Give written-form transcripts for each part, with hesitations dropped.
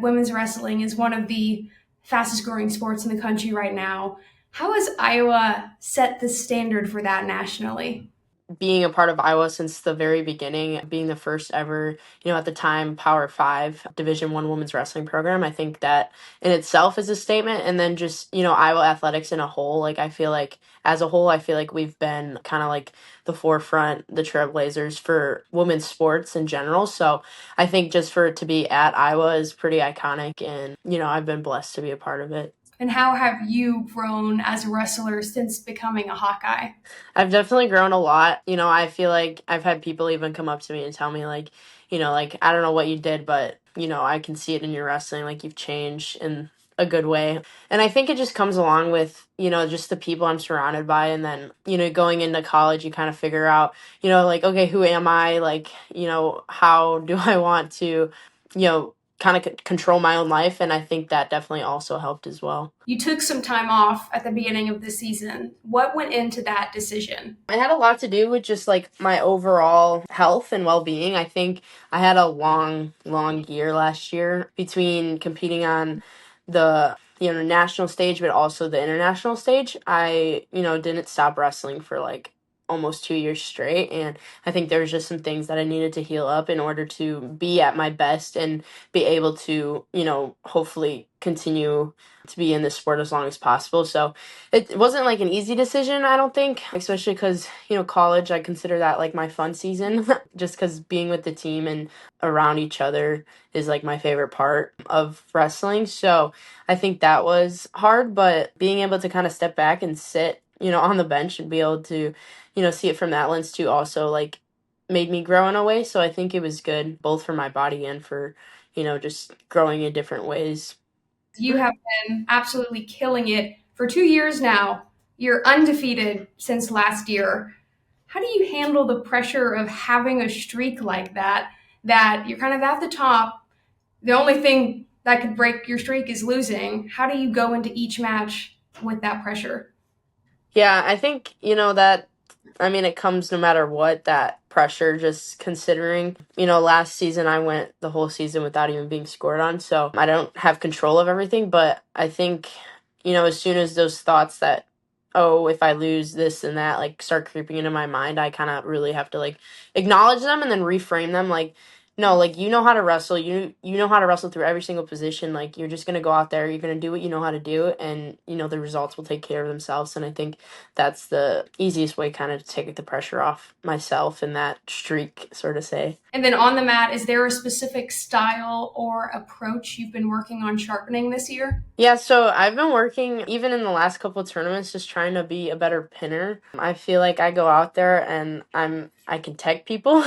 women's wrestling is one of the fastest growing sports in the country right now. How has Iowa set the standard for that nationally? Being a part of Iowa since the very beginning, being the first ever, at the time, Power Five Division I women's wrestling program, I think that in itself is a statement. And then just, Iowa athletics in a whole, as a whole, I feel like we've been kind of like the forefront, the trailblazers for women's sports in general. So I think just for it to be at Iowa is pretty iconic. And, I've been blessed to be a part of it. And how have you grown as a wrestler since becoming a Hawkeye? I've definitely grown a lot. I feel like I've had people even come up to me and tell me I don't know what you did, but I can see it in your wrestling, like you've changed in a good way. And I think it just comes along with, just the people I'm surrounded by. And then, going into college, you kind of figure out, okay, who am I? How do I want to, kind of control my own life? And I think that definitely also helped as well. You took some time off at the beginning of the season. What went into that decision? It had a lot to do with just like my overall health and well-being. I think I had a long year last year between competing on the national stage but also the international stage. I didn't stop wrestling for like almost 2 years straight, and I think there was just some things that I needed to heal up in order to be at my best and be able to hopefully continue to be in this sport as long as possible. So it wasn't like an easy decision, I don't think, especially because, college, I consider that like my fun season, just because being with the team and around each other is like my favorite part of wrestling. So I think that was hard, but being able to kind of step back and sit, on the bench and be able to, see it from that lens too also like made me grow in a way. So I think it was good both for my body and for, just growing in different ways. You have been absolutely killing it for 2 years now. You're undefeated since last year. How do you handle the pressure of having a streak like that, that you're kind of at the top? The only thing that could break your streak is losing. How do you go into each match with that pressure? Yeah, I think, it comes no matter what, that pressure, just considering, last season I went the whole season without even being scored on. So I don't have control of everything. But I think, as soon as those thoughts that, oh, if I lose this and that, like start creeping into my mind, I kind of really have to like acknowledge them and then reframe them. Like, no, like you know how to wrestle. You know how to wrestle through every single position. Like you're just gonna go out there, you're gonna do what you know how to do, and the results will take care of themselves. And I think that's the easiest way kind of to take the pressure off myself in that streak, sort of say. And then on the mat, is there a specific style or approach you've been working on sharpening this year? Yeah, so I've been working even in the last couple of tournaments just trying to be a better pinner. I feel like I go out there and I can tech people,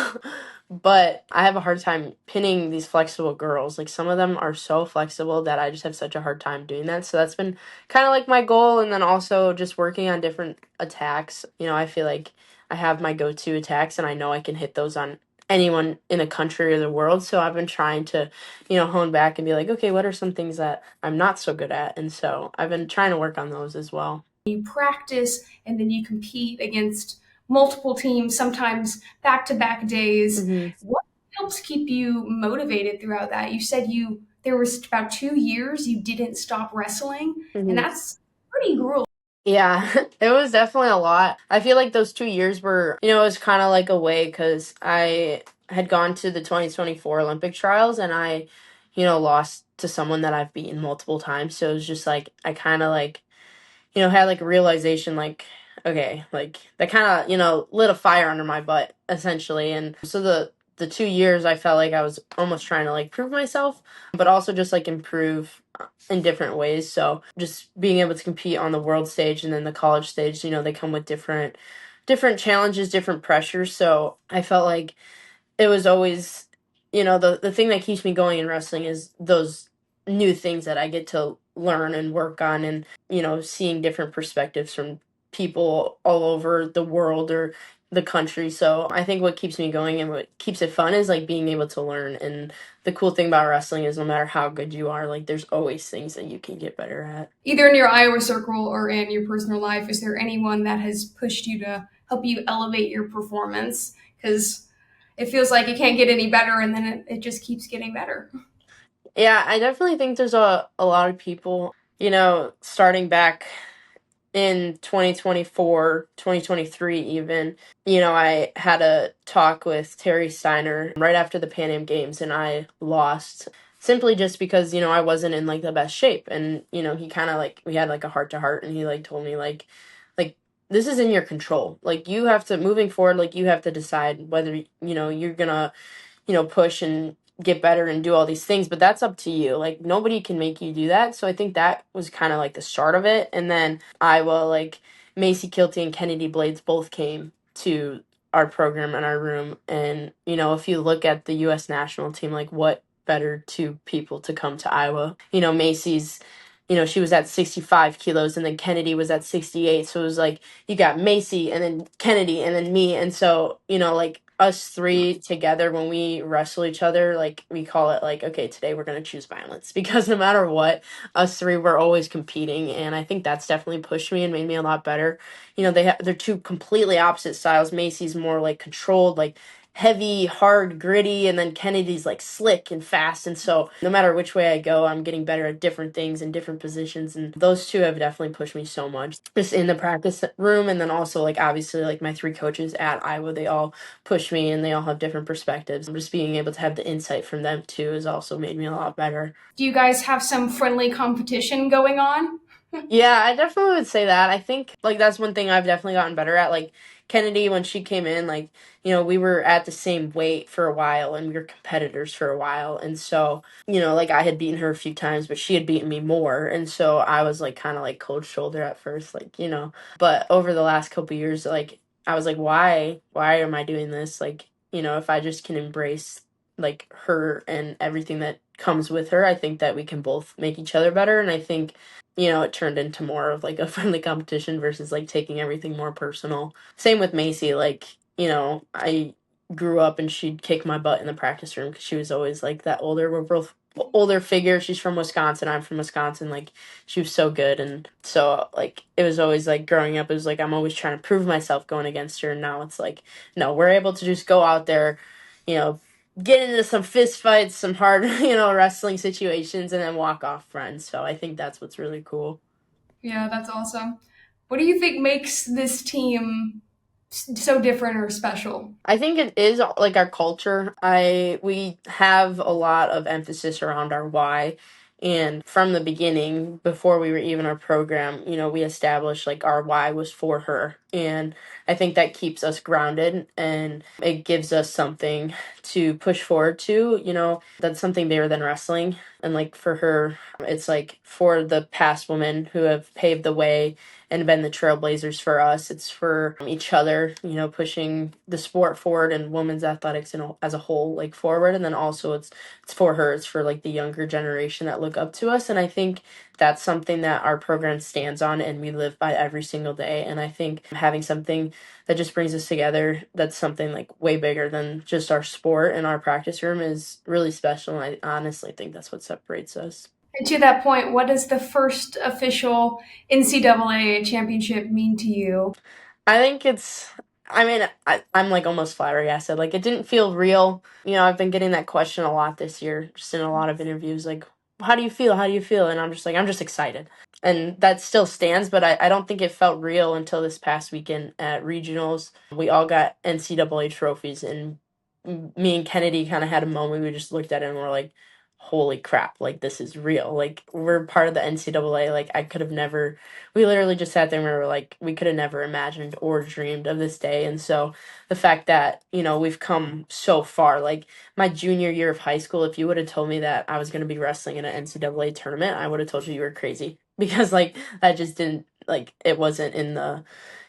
but I have a hard time pinning these flexible girls. Like some of them are so flexible that I just have such a hard time doing that. So that's been kind of like my goal, and then also just working on different attacks. I feel like I have my go-to attacks and I know I can hit those on anyone in the country or the world. So I've been trying to hone back and be like, okay, what are some things that I'm not so good at? And so I've been trying to work on those as well. You practice and then you compete against multiple teams, sometimes back to back days. hmm What helps keep you motivated throughout that? You said there was about 2 years you didn't stop wrestling, and hmm that's pretty grueling. Yeah, it was definitely a lot. I feel like those 2 years were, it was kind of like a way because I had gone to the 2024 Olympic trials and I, lost to someone that I've beaten multiple times. So it was just like, I kind of like, had like a realization like, okay, like that kind of, lit a fire under my butt essentially. And so the 2 years I felt like I was almost trying to like prove myself, but also just like improve in different ways. So just being able to compete on the world stage and then the college stage, they come with different challenges, different pressures. So I felt like it was always, the thing that keeps me going in wrestling is those new things that I get to learn and work on, and, seeing different perspectives from people all over the world or the country. So I think what keeps me going and what keeps it fun is like being able to learn. And the cool thing about wrestling is no matter how good you are, like there's always things that you can get better at. Either in your Iowa circle or in your personal life, is there anyone that has pushed you to help you elevate your performance? Because it feels like it can't get any better, and then it just keeps getting better. Yeah, I definitely think there's a lot of people, starting back in 2024, 2023 even. I had a talk with Terry Steiner right after the Pan Am Games, and I lost simply just because, I wasn't in like the best shape. And, he kind of like, we had like a heart to heart, and he like told me like, this is in your control. Like, you have to, moving forward, like, you have to decide whether, you're gonna push and get better and do all these things, but that's up to you. Like, nobody can make you do that. So I think that was kind of like the start of it. And then Iowa, like Macy Kilty and Kennedy Blades both came to our program and our room. And, if you look at the US national team, like, what better two people to come to Iowa? Macy's, she was at 65 kilos, and then Kennedy was at 68. So it was like, you got Macy and then Kennedy and then me. And so, like, us three together, when we wrestle each other, like, we call it like, okay, today we're going to choose violence, because no matter what, us three were always competing. And I think that's definitely pushed me and made me a lot better. They're two completely opposite styles. Macy's more like controlled, like heavy, hard, gritty, and then Kennedy's like slick and fast. And so no matter which way I go, I'm getting better at different things in different positions. And those two have definitely pushed me so much, just in the practice room. And then also, like, obviously, like, my three coaches at Iowa, they all push me, and they all have different perspectives. Just being able to have the insight from them too has also made me a lot better. Do you guys have some friendly competition going on? Yeah, I definitely would say that. I think like that's one thing I've definitely gotten better at. Like Kennedy, when she came in, like, we were at the same weight for a while, and we were competitors for a while. And so, like, I had beaten her a few times, but she had beaten me more. And so I was like kind of like cold shoulder at first, like, but over the last couple years, like, I was like, why am I doing this? Like, if I just can embrace like her and everything that comes with her, I think that we can both make each other better. And I think, it turned into more of like a friendly competition versus like taking everything more personal. Same with Macy. Like, I grew up and she'd kick my butt in the practice room because she was always like that older, we're both older figure. She's from Wisconsin. I'm from Wisconsin. Like, she was so good. And so, like, it was always like growing up, it was like I'm always trying to prove myself going against her. And now it's like, no, we're able to just go out there, you know, get into some fist fights, some hard, wrestling situations, and then walk off friends. So I think that's what's really cool. Yeah, that's awesome. What do you think makes this team so different or special? I think it is like our culture. We have a lot of emphasis around our why. And from the beginning, before we were even our program, we established like our why was for her. And I think that keeps us grounded, and it gives us something to push forward to, that's something bigger than wrestling. And like for her, it's like for the past women who have paved the way and been the trailblazers for us. It's for each other, pushing the sport forward and women's athletics as a whole, like, forward. And then also it's for her. It's for like the younger generation that look up to us. And I think that's something that our program stands on and we live by every single day. And I think having something that just brings us together, that's something like way bigger than just our sport and our practice room, is really special. And I honestly think that's what separates us. And to that point, what does the first official NCAA championship mean to you? I think I mean, I'm like almost flabbergasted. Like, it didn't feel real. I've been getting that question a lot this year, just in a lot of interviews. Like, how do you feel? How do you feel? And I'm just like, I'm just excited. And that still stands, but I don't think it felt real until this past weekend at regionals. We all got NCAA trophies, and me and Kennedy kind of had a moment. We just looked at it and we're like, holy crap, like, this is real. Like, we're part of the NCAA. Like, I could have never, we literally just sat there and we were like, we could have never imagined or dreamed of this day. And so the fact that, we've come so far, like, my junior year of high school, if you would have told me that I was going to be wrestling in an NCAA tournament, I would have told you were crazy, because like, that just didn't, like, it wasn't in the,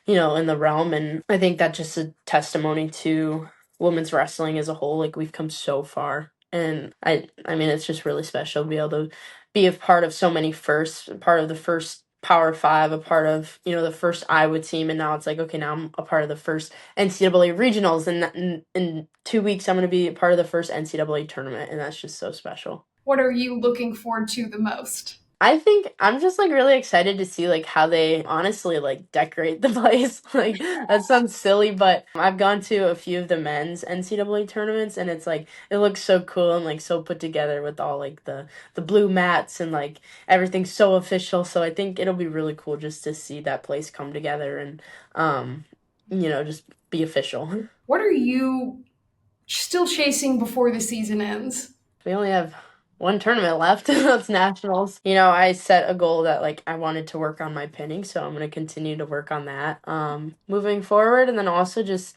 in the realm. And I think that's just a testimony to women's wrestling as a whole. Like, we've come so far. And I mean, it's just really special to be able to be a part of so many firsts, part of the first Power Five, a part of, the first Iowa team. And now it's like, okay, now I'm a part of the first NCAA regionals. And in 2 weeks, I'm going to be a part of the first NCAA tournament. And that's just so special. What are you looking forward to the most? I think I'm just like really excited to see like how they honestly like decorate the place. Like that sounds silly, but I've gone to a few of the men's NCAA tournaments and it's like it looks so cool and like so put together with all like the blue mats and like everything's so official. So I think it'll be really cool just to see that place come together and um just be official. What are you still chasing before the season ends? We only have one tournament left. That's nationals. I set a goal that like I wanted to work on my pinning, so I'm gonna continue to work on that moving forward, and then also just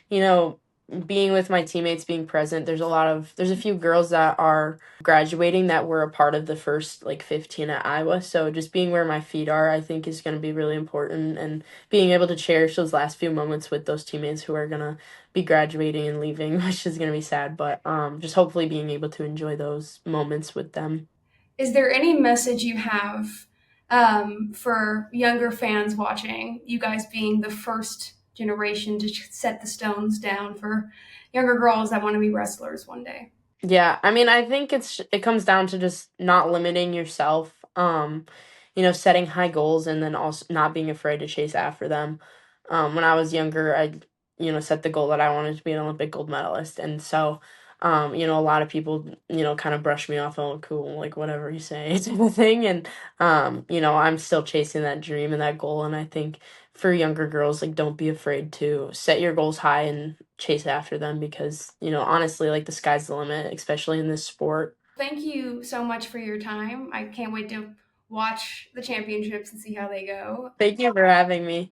you know, being with my teammates, being present, there's a few girls that are graduating that were a part of the first like 15 at Iowa. So just being where my feet are, I think is going to be really important and being able to cherish those last few moments with those teammates who are going to be graduating and leaving, which is going to be sad, but just hopefully being able to enjoy those moments with them. Is there any message you have for younger fans watching, you guys being the first generation to set the stones down for younger girls that want to be wrestlers one day? Yeah, I mean, I think it comes down to just not limiting yourself, setting high goals and then also not being afraid to chase after them. When I was younger, I set the goal that I wanted to be an Olympic gold medalist, and so, a lot of people, kind of brush me off, oh, cool, like whatever you say, type of thing, and I'm still chasing that dream and that goal, and I think for younger girls, like don't be afraid to set your goals high and chase after them because, honestly, like the sky's the limit, especially in this sport. Thank you so much for your time. I can't wait to watch the championships and see how they go. Thank you for having me.